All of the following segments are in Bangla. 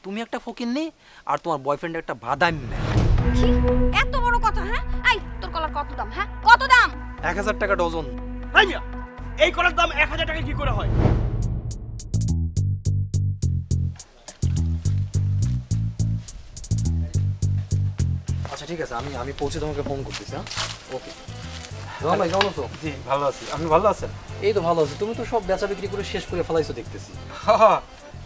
তুমি একটা ফকিন্নি আর তোমার বয়ফ্রেন্ড একটা বাদামি ম্যান। কি এত বড় কথা? হ্যাঁ এই তোর কলার কত দাম? হ্যাঁ কত দাম? 1000 টাকা ডজন। হাই মিয়া, এই কলার দাম 1000 টাকা কি করে হয়? আচ্ছা ঠিক আছে, আমি পৌঁছে তোমাকে ফোন করতেছি। হ্যাঁ ওকে। রোহন ভাই কেমন আছো? জি ভালো আছি, আপনি ভালো আছেন? এই তো ভালো আছি। তুমি তো সব বেচা বিক্রি করে শেষ করে ফেলাইছো দেখতেছি।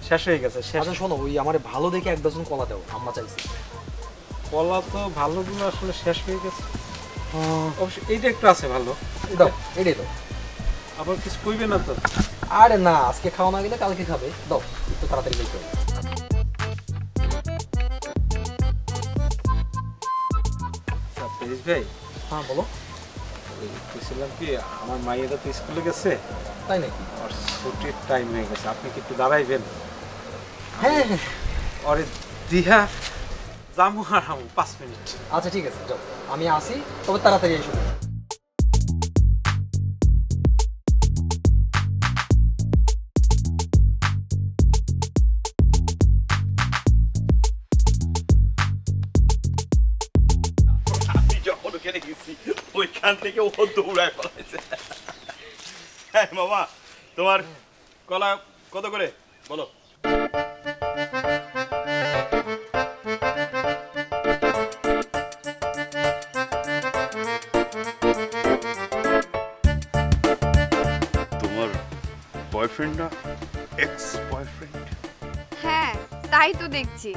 শেষ হয়ে গেছে শেষ। আচ্ছা শোনো, ওই আমারে ভালো দেখে 1 ডজন কলা দাও, আম্মা চাইছে। কলা তো ভালোগুলো আসলে শেষ হয়ে গেছে। অবশ্য এইটা একটু আছে ভালো। দাও, এটাই দাও। আবার কিছু কইবে না তো? আরে না, আজকে খাওয়া না গেলে কালকে খাবে। দাও একটু তাড়াতাড়ি বলতে হবে। প্লিজ ভাই, হ্যাঁ বলো। বলছিলাম কি, আমার মাইয়াটা তো স্কুলে গেছে, তাই নাকি? আর ছুটির টাইম হয়ে গেছে, আপনি কি একটু দাঁড়াইবেন? হ্যাঁ হ্যাঁ। ওরে দিয়া যামু আর আমু 5 মিনিট। আচ্ছা ঠিক আছে, যাও। আমি আসি, তবে তাড়াতাড়ি এসো। আমি যখন ওখানে গেছি ওইখান থেকে ও দৌড়ায় পড়াইছে। হ্যাঁ মামা, তোমার কলা কত করে বলো? তোমার বয়ফ্রেন্ড না এক্স বয়ফ্রেন্ড? হ্যাঁ তাই তো দেখছি।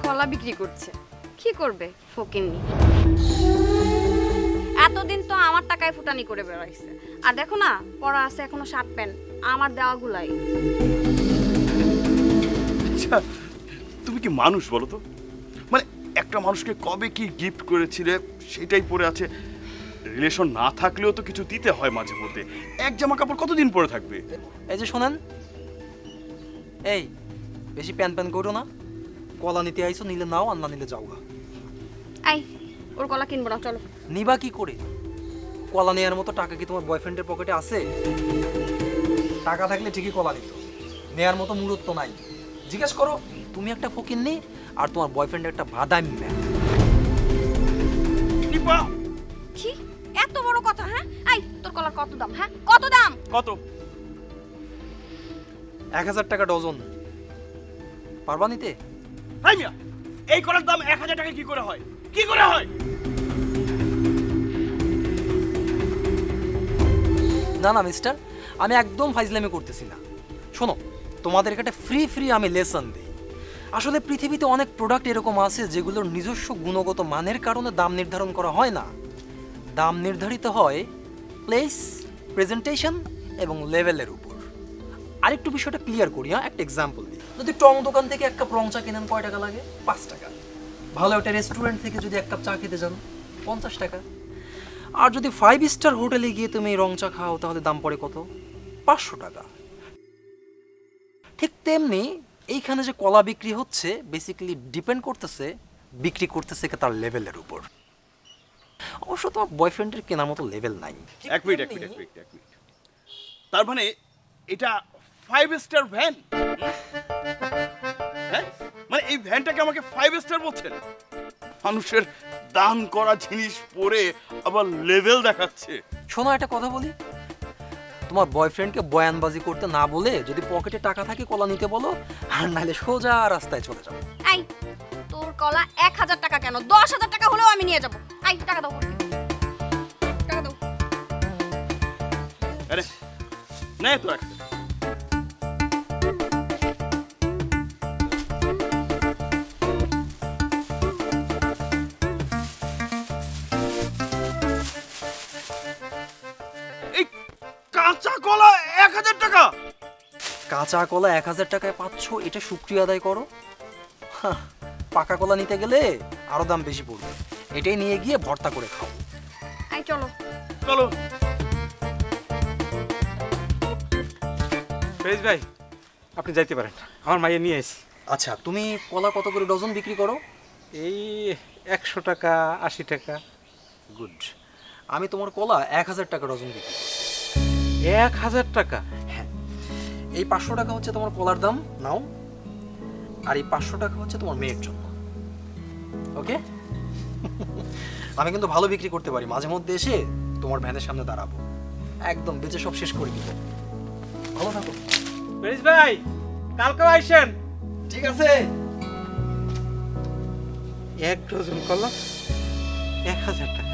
কলা বিক্রি করছে, কি করবে ফকিন্নি। এতদিন তো আমার টাকায় ফুটানি করে বেড়াইছে, আর দেখো না পরা আছে এখনো শার্ট প্যান্ট আমার দেওয়াগুলাই। আচ্ছা তুমি কি মানুষ বলো তো? মানে একটা মানুষকে কবে কি গিফট করেছিলে সেটাই পরে আছে। রিলেশন না থাকলেও তো কিছু দিতে হয় মাঝে মধ্যে। এক জামা কাপড় কতদিন পরে থাকবে? এই যে শোনেন, এই বেশি প্যান প্যান করো না। কলা নিতে আইছো, নিলে নাও আর না নিলে যাও গা। এই ওর কলা কিনবো না, চলো। নিবা কি করে? কলা নেওয়ার মতো টাকা কি তোমার বয়ফ্রেন্ডের পকেটে আছে? টাকা থাকলে ঠিকই কলা নিত, নেয়ার মতো মুরুত্ব নাই। জিজ্ঞেস করো, তুমি একটা ফকিন্নি আর তোমার বয়ফ্রেন্ড একটা বাদামি ম্যান। নিপা কি এত বড় কথা? হ্যাঁ এই তোর কলার কত দাম? হ্যাঁ কত দাম? কত? 1000 টাকা ডজন। পারবা নিতে? হাই মিয়া, এই কলার দাম 1000 টাকা কি করে হয়? কি করে হয়? না না মিস্টার, আমি একদম ফাইজলামি করতেছি না। শোনো, তোমাদের কাছে ফ্রি আমি লেসন দিই। আসলে পৃথিবীতে অনেক প্রোডাক্ট এরকম আছে যেগুলোর নিজস্ব গুণগত মানের কারণে দাম নির্ধারণ করা হয় না। দাম নির্ধারিত হয় প্লেস, প্রেজেন্টেশন এবং লেভেলের উপর। আরেকটু বিষয়টা ক্লিয়ার করি। হ্যাঁ, একটা এক্সাম্পল দিই। যদি টং দোকান থেকে 1 কাপ রং চা কেনেন, কয় টাকা লাগে? 5 টাকা। ভালো একটা রেস্টুরেন্ট থেকে যদি 1 কাপ চা খেতে যান, 50 টাকা। আর যদি 5 স্টার হোটেলে গিয়ে তুমি রং চা খাও, তাহলে দাম পড়ে কত? 500 টাকা। ঠিক তেমনি এইখানে যে কলা বিক্রি হচ্ছে, বেসিক্যালি ডিপেন্ড করতেছে বিক্রি করতেছে তার লেভেলের উপর। অবশ্য তোমার বয়ফ্রেন্ডের কেনার মতো লেভেল নাই। এক মিনিট। তার মানে এটা 5 স্টার ভ্যান? হ্যাঁ, মানে এই ভ্যানটাকে আমাকে 5 স্টার বলছেন? মানুষের দান করা জিনিস পরে আবার লেভেল দেখাচ্ছে। শোনো, একটা কথা বলি, তোমার বয়ফ্রেন্ডকে বয়ানবাজি করতে না বলে যদি পকেটে টাকা থাকে কলা নিতে বলো, আর নাহলে সোজা রাস্তায় চলে যাও। এই তোর কলা 1000 টাকা কেন, 10,000 টাকা হলেও আমি নিয়ে যাবো। এই টাকা দাও, টাকা দাও। আরে নে তো একটা। এই কাঁচা কলা 1000 টাকা? কাঁচা কলা 1000 টাকায় পাচ্ছ, এটা শুকরিয়া আদায় করো। পাকা কলা নিতে গেলে আরো দাম বেশি পড়বে। এটাই নিয়ে গিয়ে ভর্তা করে খাও। এই চলো চলো। ফেজ ভাই, আপনি যাইতে পারেন, আমার মাইয়া নিয়ে এসেছি। আচ্ছা, তুমি কলা কত করে ডজন বিক্রি করো? এই 100 টাকা, 80 টাকা। গুড। আমি তোমার কলা 1000 টাকা ডজন বিক্রি করি। 1000 টাকা? হ্যাঁ, এই 500 টাকা হচ্ছে তোমার কলার দাম, নাও। আর এই 500 টাকা হচ্ছে তোমার মেয়ের জন্য, ওকে? আমি কিন্তু ভালো বিক্রি করতে পারি, মাঝে মধ্যে এসে তোমার ভ্যানের সামনে দাঁড়াবো, একদম বেচে সব শেষ করে দিব। ভালো থাকো। প্রিন্স ভাই, কালকে আইসেন। ঠিক আছে। 1 ডজন কলা 1000 টাকা।